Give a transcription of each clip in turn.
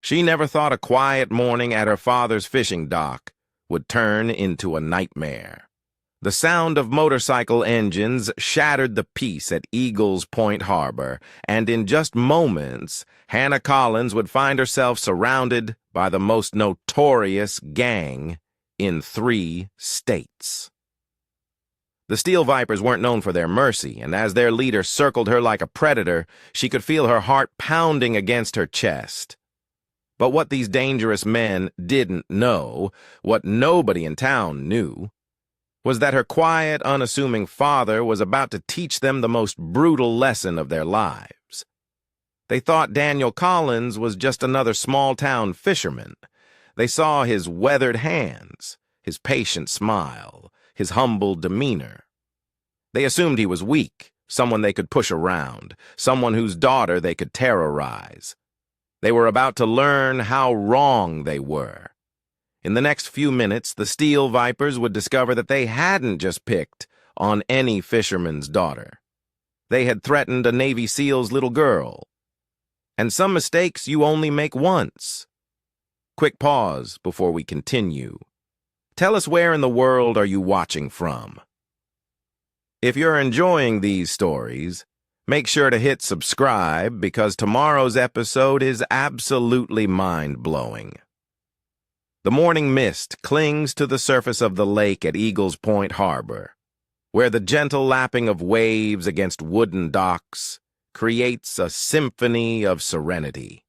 She never thought a quiet morning at her father's fishing dock would turn into a nightmare. The sound of motorcycle engines shattered the peace at Eagles Point Harbor, and in just moments, Hannah Collins would find herself surrounded by the most notorious gang in 3 states. The Steel Vipers weren't known for their mercy, and as their leader circled her like a predator, she could feel her heart pounding against her chest. But what these dangerous men didn't know, what nobody in town knew, was that her quiet, unassuming father was about to teach them the most brutal lesson of their lives. They thought Daniel Collins was just another small-town fisherman. They saw his weathered hands, his patient smile, his humble demeanor. They assumed he was weak, someone they could push around, someone whose daughter they could terrorize. They were about to learn how wrong they were. In the next few minutes, the Steel Vipers would discover that they hadn't just picked on any fisherman's daughter. They had threatened a Navy SEAL's little girl. And some mistakes you only make once. Quick pause before we continue. Tell us, where in the world are you watching from? If you're enjoying these stories, make sure to hit subscribe because tomorrow's episode is absolutely mind-blowing. The morning mist clings to the surface of the lake at Eagles Point Harbor, where the gentle lapping of waves against wooden docks creates a symphony of serenity.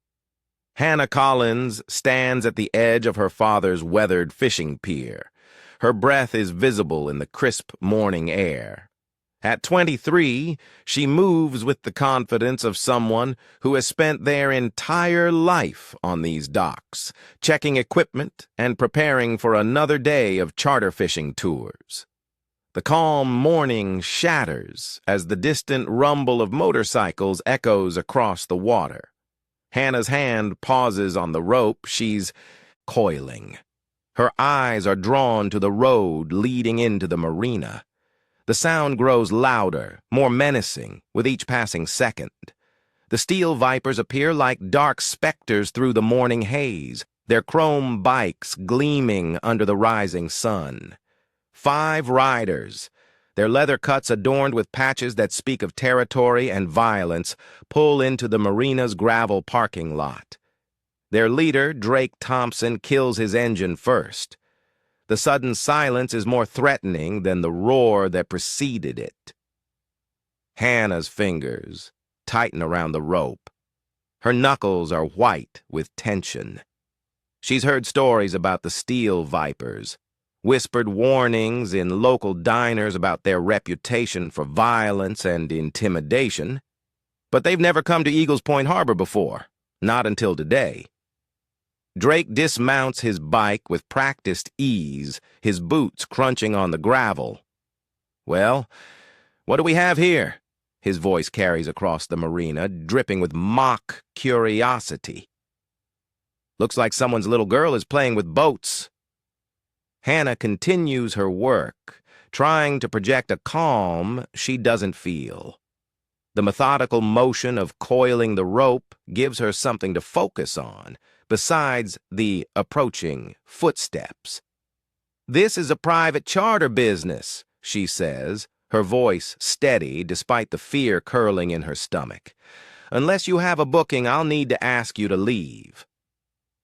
Hannah Collins stands at the edge of her father's weathered fishing pier. Her breath is visible in the crisp morning air. At 23, she moves with the confidence of someone who has spent their entire life on these docks, checking equipment and preparing for another day of charter fishing tours. The calm morning shatters as the distant rumble of motorcycles echoes across the water. Hannah's hand pauses on the rope. She's coiling. Her eyes are drawn to the road leading into the marina. The sound grows louder, more menacing, with each passing second. The Steel Vipers appear like dark specters through the morning haze, their chrome bikes gleaming under the rising sun. 5 riders, their leather cuts adorned with patches that speak of territory and violence, pull into the marina's gravel parking lot. Their leader, Drake Thompson, kills his engine first. The sudden silence is more threatening than the roar that preceded it. Hannah's fingers tighten around the rope. Her knuckles are white with tension. She's heard stories about the Steel Vipers, whispered warnings in local diners about their reputation for violence and intimidation, but they've never come to Eagles Point Harbor before, not until today. Drake dismounts his bike with practiced ease, his boots crunching on the gravel. "Well, what do we have here?" His voice carries across the marina, dripping with mock curiosity. "Looks like someone's little girl is playing with boats." Hannah continues her work, trying to project a calm she doesn't feel. The methodical motion of coiling the rope gives her something to focus on, besides the approaching footsteps. "This is a private charter business," she says, her voice steady despite the fear curling in her stomach. "Unless you have a booking, I'll need to ask you to leave."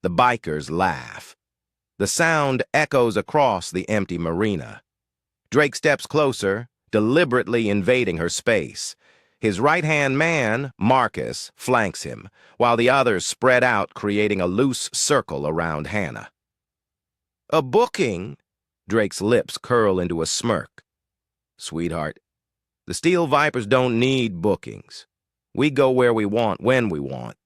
The bikers laugh. The sound echoes across the empty marina. Drake steps closer, deliberately invading her space. His right-hand man, Marcus, flanks him, while the others spread out, creating a loose circle around Hannah. "A booking?" Drake's lips curl into a smirk. "Sweetheart, the Steel Vipers don't need bookings. We go where we want, when we want."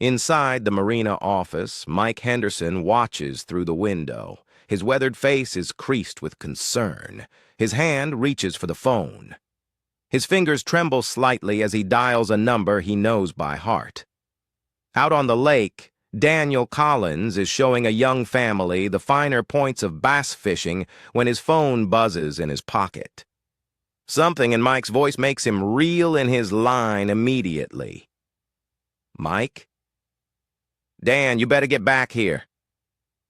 Inside the marina office, Mike Henderson watches through the window. His weathered face is creased with concern. His hand reaches for the phone. His fingers tremble slightly as he dials a number he knows by heart. Out on the lake, Daniel Collins is showing a young family the finer points of bass fishing when his phone buzzes in his pocket. Something in Mike's voice makes him reel in his line immediately. "Mike?" Dan, you better get back here.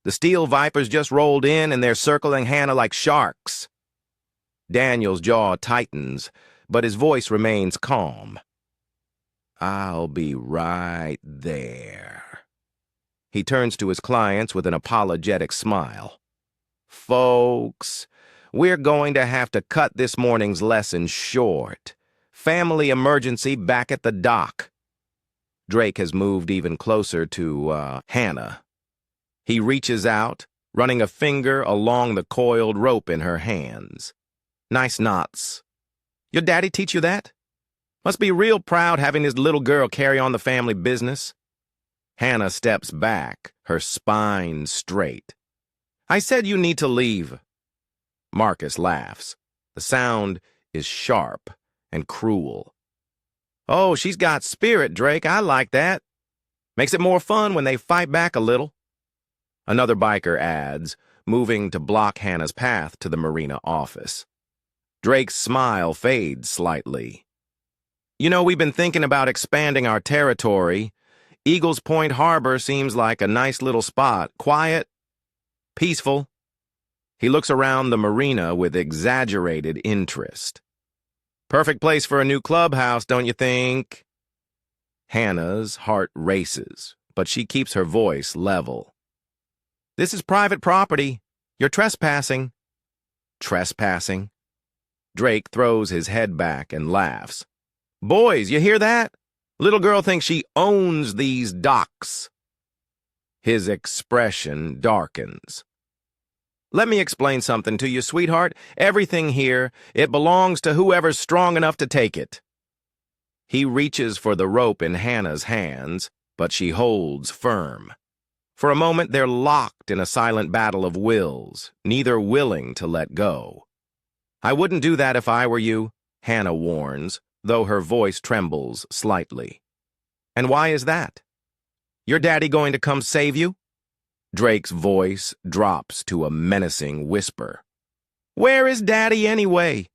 The steel vipers just rolled in and they're circling Hannah like sharks. Daniel's jaw tightens, but his voice remains calm. I'll be right there. He turns to his clients with an apologetic smile. Folks, we're going to have to cut this morning's lesson short. Family emergency back at the dock. Drake has moved even closer to, Hannah. He reaches out, running a finger along the coiled rope in her hands. Nice knots. Your daddy teach you that? Must be real proud having his little girl carry on the family business. Hannah steps back, her spine straight. I said you need to leave. Marcus laughs. The sound is sharp and cruel. Oh, she's got spirit, Drake. I like that. Makes it more fun when they fight back a little. Another biker adds, moving to block Hannah's path to the marina office. Drake's smile fades slightly. You know, we've been thinking about expanding our territory. Eagles Point Harbor seems like a nice little spot. Quiet, peaceful. He looks around the marina with exaggerated interest. Perfect place for a new clubhouse, don't you think? Hannah's heart races, but she keeps her voice level. This is private property. You're trespassing. Trespassing? Drake throws his head back and laughs. Boys, you hear that? Little girl thinks she owns these docks. His expression darkens. Let me explain something to you, sweetheart. Everything here, it belongs to whoever's strong enough to take it. He reaches for the rope in Hannah's hands, but she holds firm. For a moment, they're locked in a silent battle of wills, neither willing to let go. I wouldn't do that if I were you, Hannah warns, though her voice trembles slightly. And why is that? Your daddy going to come save you? Drake's voice drops to a menacing whisper. Where is Daddy anyway?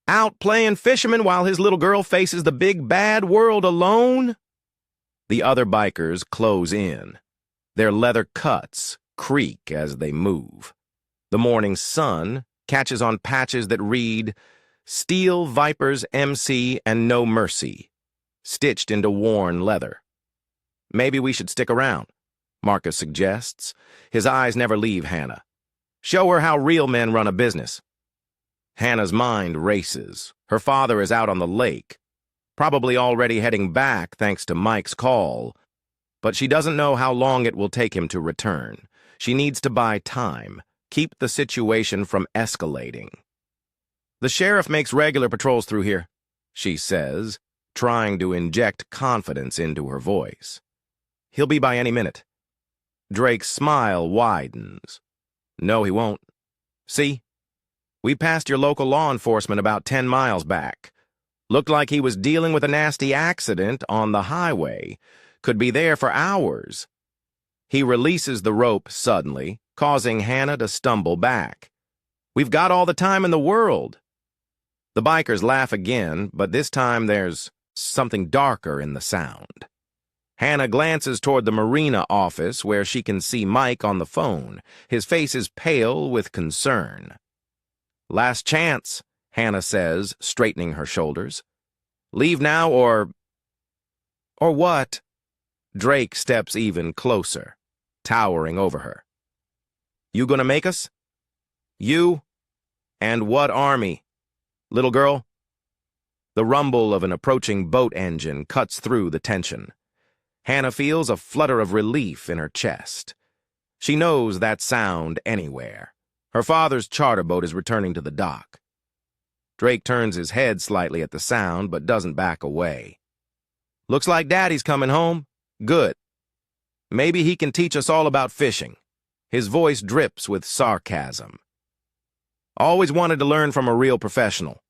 Out playing fisherman while his little girl faces the big bad world alone? The other bikers close in. Their leather cuts creak as they move. The morning sun catches on patches that read, Steel Vipers MC and No Mercy, stitched into worn leather. Maybe we should stick around, Marcus suggests. His eyes never leave Hannah. Show her how real men run a business. Hannah's mind races. Her father is out on the lake, probably already heading back thanks to Mike's call, but she doesn't know how long it will take him to return. She needs to buy time, keep the situation from escalating. The sheriff makes regular patrols through here, she says, trying to inject confidence into her voice. He'll be by any minute. Drake's smile widens. No, he won't. See? We passed your local law enforcement about 10 miles back. Looked like he was dealing with a nasty accident on the highway. Could be there for hours. He releases the rope suddenly, causing Hannah to stumble back. We've got all the time in the world. The bikers laugh again, but this time there's something darker in the sound. Hannah glances toward the marina office where she can see Mike on the phone. His face is pale with concern. Last chance, Hannah says, straightening her shoulders. Leave now or what? Drake steps even closer, towering over her. You gonna make us? You? And what army? Little girl? The rumble of an approaching boat engine cuts through the tension. Hannah feels a flutter of relief in her chest. She knows that sound anywhere. Her father's charter boat is returning to the dock. Drake turns his head slightly at the sound, but doesn't back away. Looks like Daddy's coming home. Good. Maybe he can teach us all about fishing. His voice drips with sarcasm. Always wanted to learn from a real professional.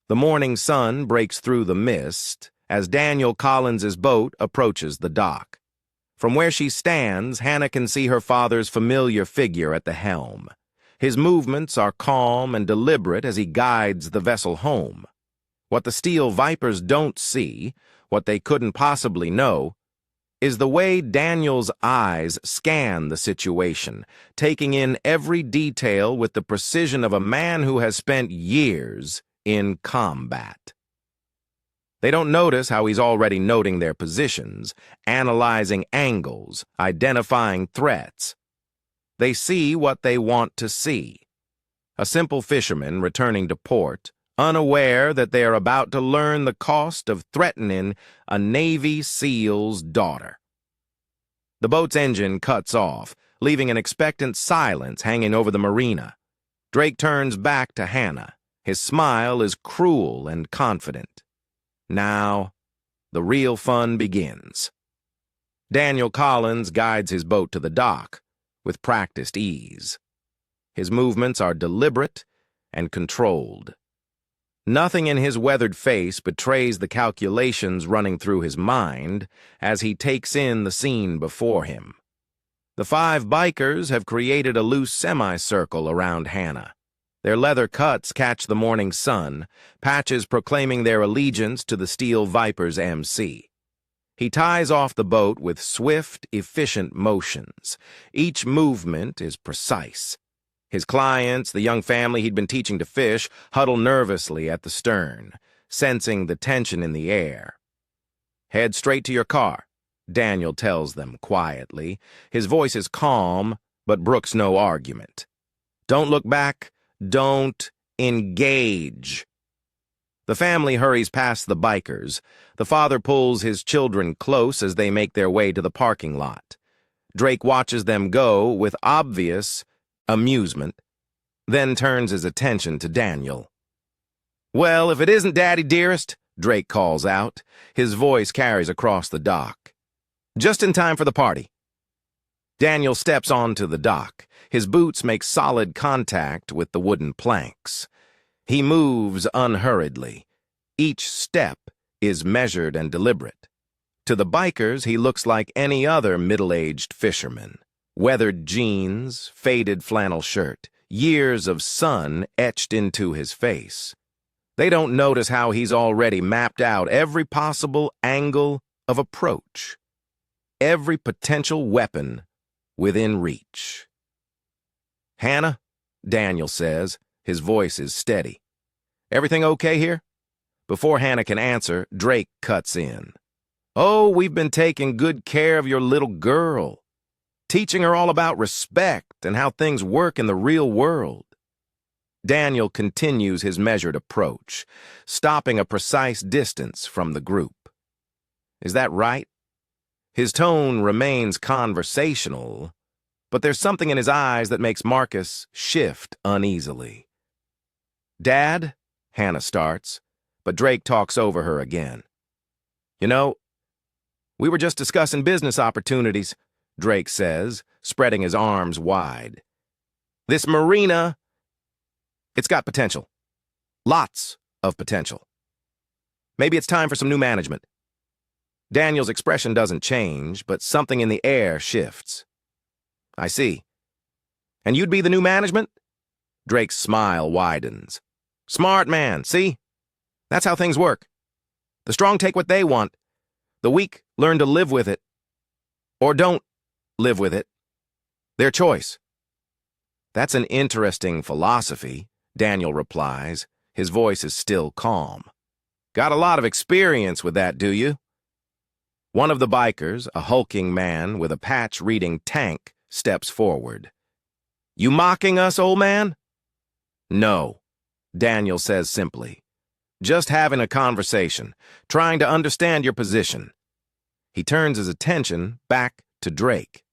The morning sun breaks through the mist as Daniel Collins's boat approaches the dock. From where she stands, Hannah can see her father's familiar figure at the helm. His movements are calm and deliberate as he guides the vessel home. What the Steel Vipers don't see, what they couldn't possibly know, is the way Daniel's eyes scan the situation, taking in every detail with the precision of a man who has spent years in combat. They don't notice how he's already noting their positions, analyzing angles, identifying threats. They see what they want to see. A simple fisherman returning to port, unaware that they are about to learn the cost of threatening a Navy SEAL's daughter. The boat's engine cuts off, leaving an expectant silence hanging over the marina. Drake turns back to Hannah. His smile is cruel and confident. Now, the real fun begins. Daniel Collins guides his boat to the dock with practiced ease. His movements are deliberate and controlled. Nothing in his weathered face betrays the calculations running through his mind as he takes in the scene before him. The 5 bikers have created a loose semicircle around Hannah. Their leather cuts catch the morning sun, patches proclaiming their allegiance to the Steel Viper's MC. He ties off the boat with swift, efficient motions. Each movement is precise. His clients, the young family he'd been teaching to fish, huddle nervously at the stern, sensing the tension in the air. "Head straight to your car," Daniel tells them quietly. His voice is calm, but brooks no argument. "Don't look back. Don't engage." The family hurries past the bikers. The father pulls his children close as they make their way to the parking lot. Drake watches them go with obvious amusement, then turns his attention to Daniel. "Well, if it isn't Daddy dearest," Drake calls out. His voice carries across the dock. "Just in time for the party." Daniel steps onto the dock. His boots make solid contact with the wooden planks. He moves unhurriedly. Each step is measured and deliberate. To the bikers, he looks like any other middle-aged fisherman. Weathered jeans, faded flannel shirt, years of sun etched into his face. They don't notice how he's already mapped out every possible angle of approach, every potential weapon within reach. "Hannah," Daniel says, his voice is steady. "Everything okay here?" Before Hannah can answer, Drake cuts in. "Oh, we've been taking good care of your little girl, teaching her all about respect and how things work in the real world." Daniel continues his measured approach, stopping a precise distance from the group. "Is that right?" His tone remains conversational, but there's something in his eyes that makes Marcus shift uneasily. "Dad," Hannah starts, but Drake talks over her again. "You know, we were just discussing business opportunities," Drake says, spreading his arms wide. "This marina, it's got potential. Lots of potential. Maybe it's time for some new management." Daniel's expression doesn't change, but something in the air shifts. "I see. And you'd be the new management?" Drake's smile widens. "Smart man, see? That's how things work. The strong take what they want. The weak learn to live with it. Or don't live with it. Their choice." "That's an interesting philosophy," Daniel replies. His voice is still calm. "Got a lot of experience with that, do you?" One of the bikers, a hulking man with a patch reading tank, steps forward. "You mocking us, old man?" "No," Daniel says simply. "Just having a conversation, trying to understand your position." He turns his attention back to Drake.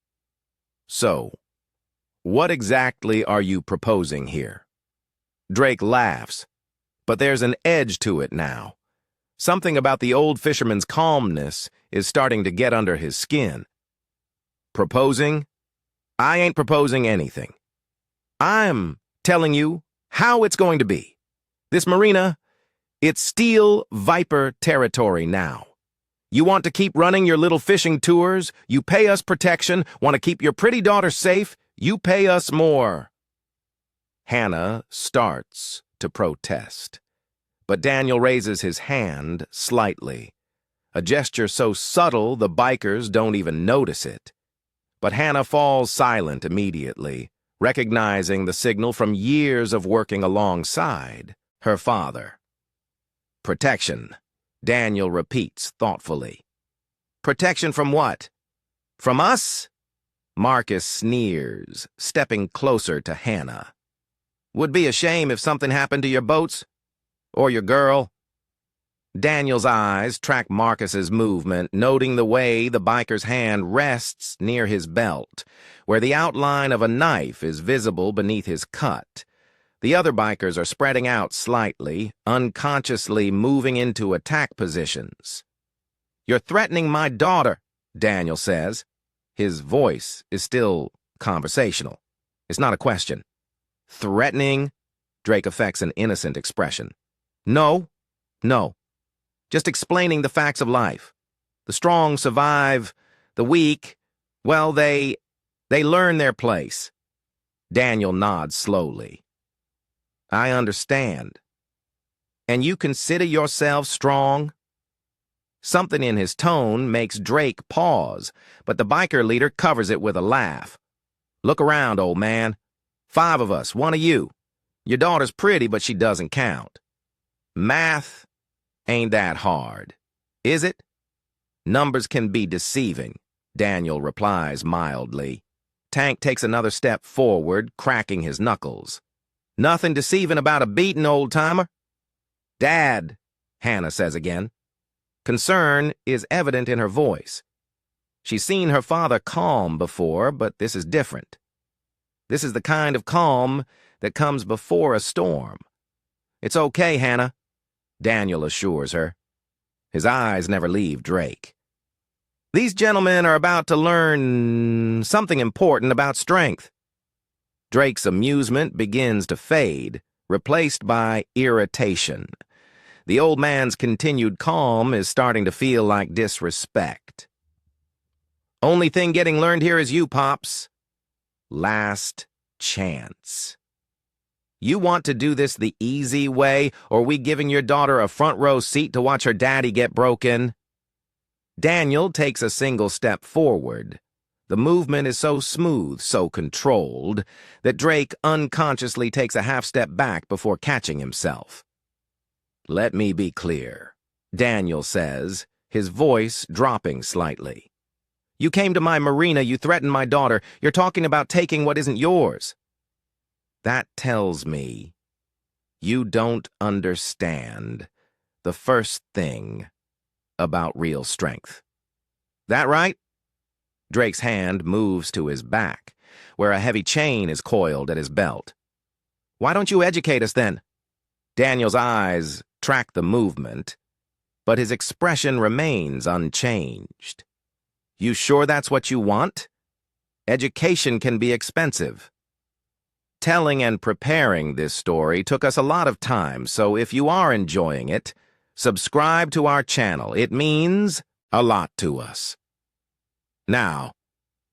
"So, what exactly are you proposing here?" Drake laughs, but there's an edge to it now. Something about the old fisherman's calmness is starting to get under his skin. "Proposing? I ain't proposing anything. I'm telling you how it's going to be. This marina, it's Steel Viper territory now. You want to keep running your little fishing tours, you pay us protection, want to keep your pretty daughter safe, you pay us more." Hannah starts to protest, but Daniel raises his hand slightly. a gesture so subtle the bikers don't even notice it. But Hannah falls silent immediately, recognizing the signal from years of working alongside her father. Protection, Daniel repeats thoughtfully. Protection from what? From us? Marcus sneers, stepping closer to Hannah. Would be a shame if something happened to your boats? Or your girl? Daniel's eyes track Marcus's movement, noting the way the biker's hand rests near his belt, where the outline of a knife is visible beneath his cut. The other bikers are spreading out slightly, unconsciously moving into attack positions. You're threatening my daughter, Daniel says. His voice is still conversational. It's not a question. Threatening? Drake affects an innocent expression. No. Just explaining the facts of life. The strong survive, the weak, well, they learn their place. Daniel nods slowly. I understand. And you consider yourself strong? Something in his tone makes Drake pause, but the biker leader covers it with a laugh. Look around, old man. 5 of us, 1 of you. Your daughter's pretty, but she doesn't count. Math ain't that hard, is it? Numbers can be deceiving, Daniel replies mildly. Tank takes another step forward, cracking his knuckles. Nothing deceiving about a beaten old-timer? Dad, Hannah says again. Concern is evident in her voice. She's seen her father calm before, but this is different. This is the kind of calm that comes before a storm. It's okay, Hannah, Daniel assures her. His eyes never leave Drake. These gentlemen are about to learn something important about strength. Drake's amusement begins to fade, replaced by irritation. The old man's continued calm is starting to feel like disrespect. Only thing getting learned here is you, Pops. Last chance. You want to do this the easy way, or we giving your daughter a front row seat to watch her daddy get broken? Daniel takes a single step forward. The movement is so smooth, so controlled, that Drake unconsciously takes a half step back before catching himself. Let me be clear, Daniel says, his voice dropping slightly. You came to my marina, you threatened my daughter, you're talking about taking what isn't yours. That tells me you don't understand the first thing about real strength. That right? Drake's hand moves to his back, where a heavy chain is coiled at his belt. Why don't you educate us then? Daniel's eyes track the movement, but his expression remains unchanged. You sure that's what you want? Education can be expensive. Telling and preparing this story took us a lot of time, so if you are enjoying it, subscribe to our channel. It means a lot to us. Now,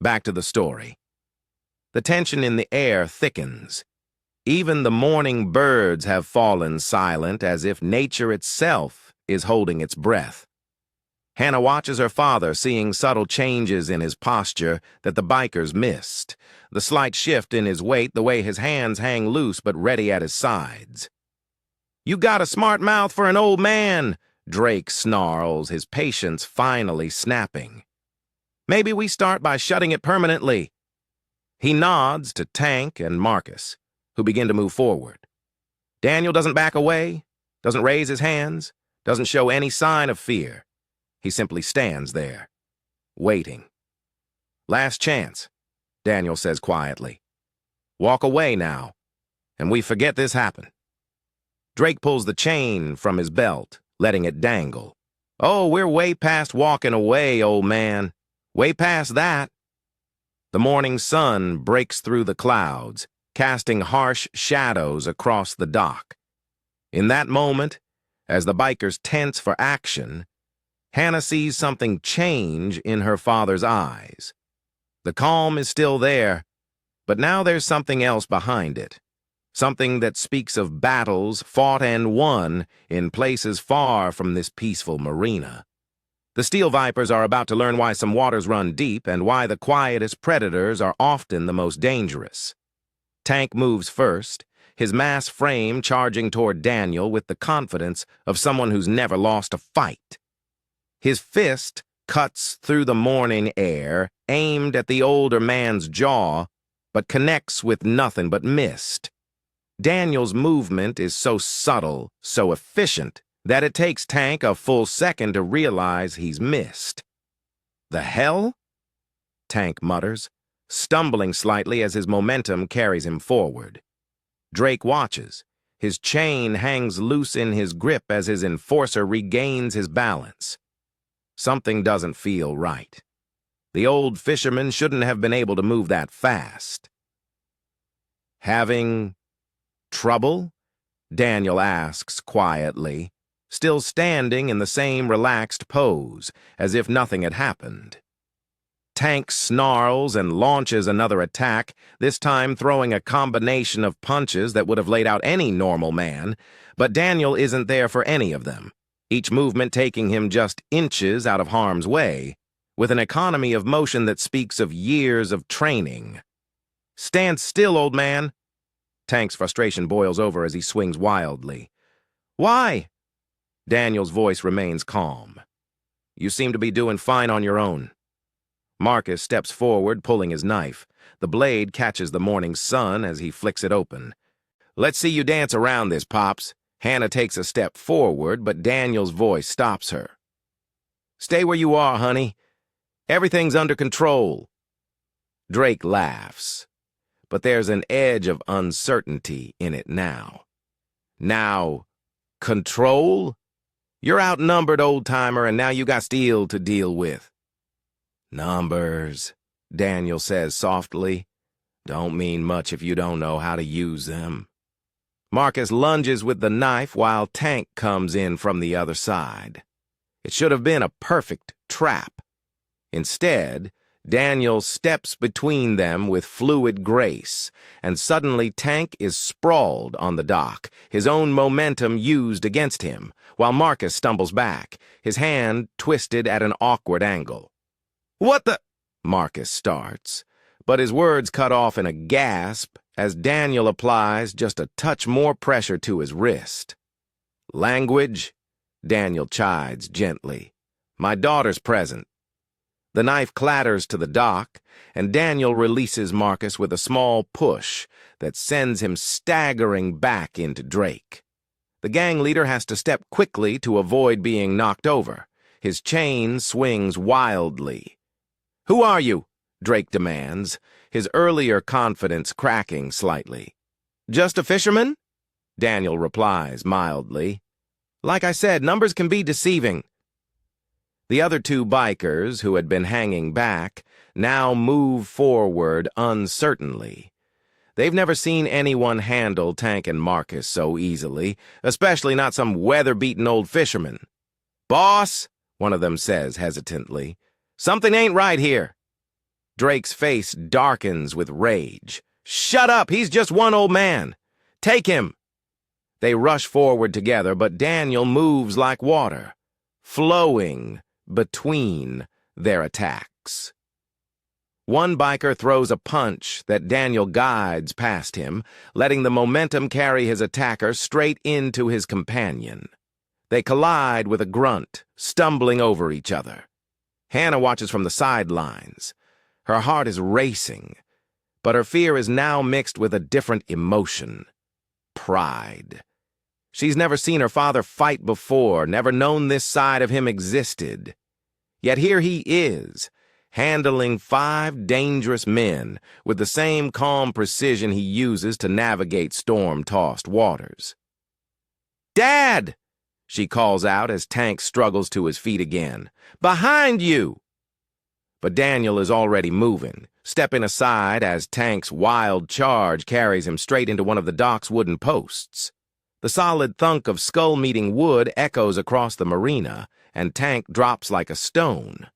back to the story. The tension in the air thickens. Even the morning birds have fallen silent, as if nature itself is holding its breath. Hannah watches her father, seeing subtle changes in his posture that the bikers missed. The slight shift in his weight, the way his hands hang loose but ready at his sides. You got a smart mouth for an old man, Drake snarls, his patience finally snapping. Maybe we start by shutting it permanently. He nods to Tank and Marcus, who begin to move forward. Daniel doesn't back away, doesn't raise his hands, doesn't show any sign of fear. He simply stands there, waiting. Last chance, Daniel says quietly. Walk away now, and we forget this happened. Drake pulls the chain from his belt, letting it dangle. Oh, we're way past walking away, old man. Way past that. The morning sun breaks through the clouds, casting harsh shadows across the dock. In that moment, as the bikers tense for action, Hannah sees something change in her father's eyes. The calm is still there, but now there's something else behind it. Something that speaks of battles fought and won in places far from this peaceful marina. The steel vipers are about to learn why some waters run deep and why the quietest predators are often the most dangerous. Tank moves first, his mass frame charging toward Daniel with the confidence of someone who's never lost a fight. His fist cuts through the morning air, aimed at the older man's jaw, but connects with nothing but mist. Daniel's movement is so subtle, so efficient, that it takes Tank a full second to realize he's missed. "The hell?" Tank mutters, stumbling slightly as his momentum carries him forward. Drake watches. His chain hangs loose in his grip as his enforcer regains his balance. Something doesn't feel right. The old fisherman shouldn't have been able to move that fast. "Having trouble?" Daniel asks quietly, still standing in the same relaxed pose, as if nothing had happened. Tank snarls and launches another attack, this time throwing a combination of punches that would have laid out any normal man, but Daniel isn't there for any of them, each movement taking him just inches out of harm's way, with an economy of motion that speaks of years of training. "Stand still, old man." Tank's frustration boils over as he swings wildly. "Why?" Daniel's voice remains calm. "You seem to be doing fine on your own." Marcus steps forward, pulling his knife. The blade catches the morning sun as he flicks it open. "Let's see you dance around this, Pops." Hannah takes a step forward, but Daniel's voice stops her. "Stay where you are, honey. Everything's under control." Drake laughs, but there's an edge of uncertainty in it now. "Now, control? You're outnumbered, old-timer, and now you got steel to deal with." "Numbers," Daniel says softly, "don't mean much if you don't know how to use them." Marcus lunges with the knife while Tank comes in from the other side. It should have been a perfect trap. Instead, Daniel steps between them with fluid grace, and suddenly Tank is sprawled on the dock, his own momentum used against him, while Marcus stumbles back, his hand twisted at an awkward angle. "What the—" Marcus starts, but his words cut off in a gasp as Daniel applies just a touch more pressure to his wrist. "Language?" Daniel chides gently. "My daughter's present." The knife clatters to the dock, and Daniel releases Marcus with a small push that sends him staggering back into Drake. The gang leader has to step quickly to avoid being knocked over. His chain swings wildly. "Who are you?" Drake demands, his earlier confidence cracking slightly. "Just a fisherman?" Daniel replies mildly. "Like I said, numbers can be deceiving." The other two bikers, who had been hanging back, now move forward uncertainly. They've never seen anyone handle Tank and Marcus so easily, especially not some weather-beaten old fisherman. "Boss," one of them says hesitantly, "something ain't right here." Drake's face darkens with rage. "Shut up! He's just one old man. Take him!" They rush forward together, but Daniel moves like water, flowing between their attacks. One biker throws a punch that Daniel guides past him, letting the momentum carry his attacker straight into his companion. They collide with a grunt, stumbling over each other. Hannah watches from the sidelines. Her heart is racing, but her fear is now mixed with a different emotion: pride. She's never seen her father fight before, never known this side of him existed. Yet here he is, handling 5 dangerous men with the same calm precision he uses to navigate storm-tossed waters. "Dad!" she calls out as Tank struggles to his feet again. "Behind you!" But Daniel is already moving, stepping aside as Tank's wild charge carries him straight into one of the dock's wooden posts. The solid thunk of skull meeting wood echoes across the marina, and Tank drops like a stone.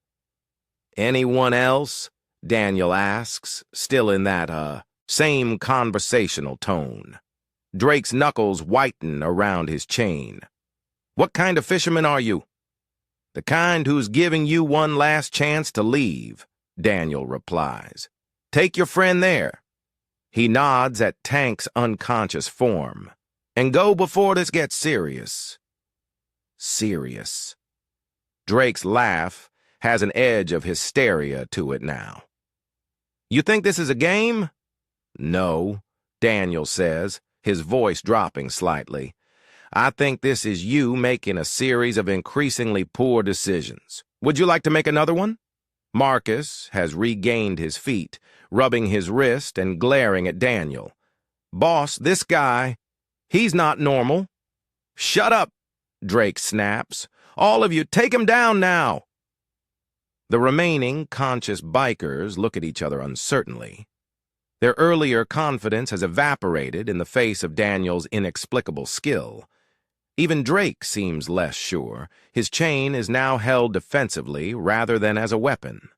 "Anyone else?" Daniel asks, still in that, same conversational tone. Drake's knuckles whiten around his chain. "What kind of fisherman are you?" The kind who's giving you one last chance to leave, Daniel replies. Take your friend there. He nods at Tank's unconscious form. And go before this gets serious. Serious. Drake's laugh has an edge of hysteria to it now. You think this is a game? No, Daniel says, his voice dropping slightly. I think this is you making a series of increasingly poor decisions. Would you like to make another one? Marcus has regained his feet, rubbing his wrist and glaring at Daniel. Boss, this guy, he's not normal. Shut up, Drake snaps. All of you, take him down now. The remaining conscious bikers look at each other uncertainly. Their earlier confidence has evaporated in the face of Daniel's inexplicable skill. Even Drake seems less sure. His chain is now held defensively rather than as a weapon.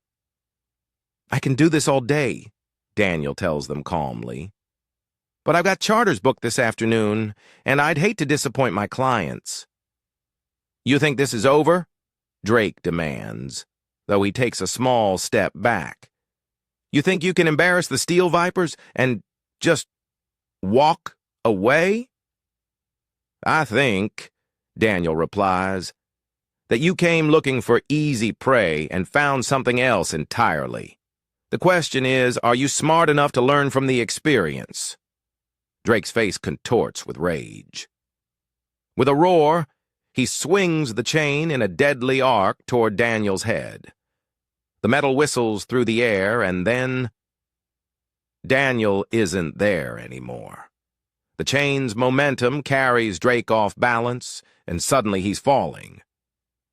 I can do this all day, Daniel tells them calmly. But I've got charters booked this afternoon, and I'd hate to disappoint my clients. You think this is over? Drake demands, though he takes a small step back. You think you can embarrass the Steel Vipers and just walk away? I think, Daniel replies, that you came looking for easy prey and found something else entirely. The question is, are you smart enough to learn from the experience? Drake's face contorts with rage. With a roar, he swings the chain in a deadly arc toward Daniel's head. The metal whistles through the air, and then Daniel isn't there anymore. The chain's momentum carries Drake off balance, and suddenly he's falling.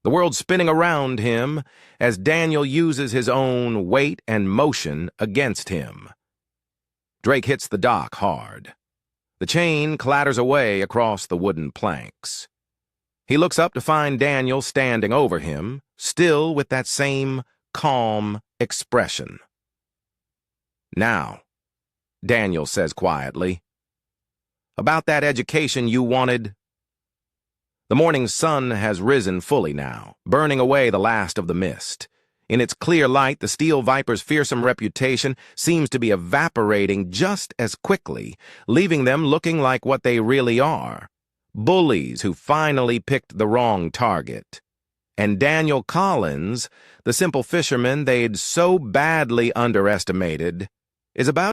The world's spinning around him as Daniel uses his own weight and motion against him. Drake hits the dock hard. The chain clatters away across the wooden planks. He looks up to find Daniel standing over him, still with that same calm expression. Now, Daniel says quietly, about that education you wanted. The morning sun has risen fully now, burning away the last of the mist. In its clear light, the Steel Viper's fearsome reputation seems to be evaporating just as quickly, leaving them looking like what they really are. Bullies who finally picked the wrong target. And Daniel Collins, the simple fisherman they'd so badly underestimated, is about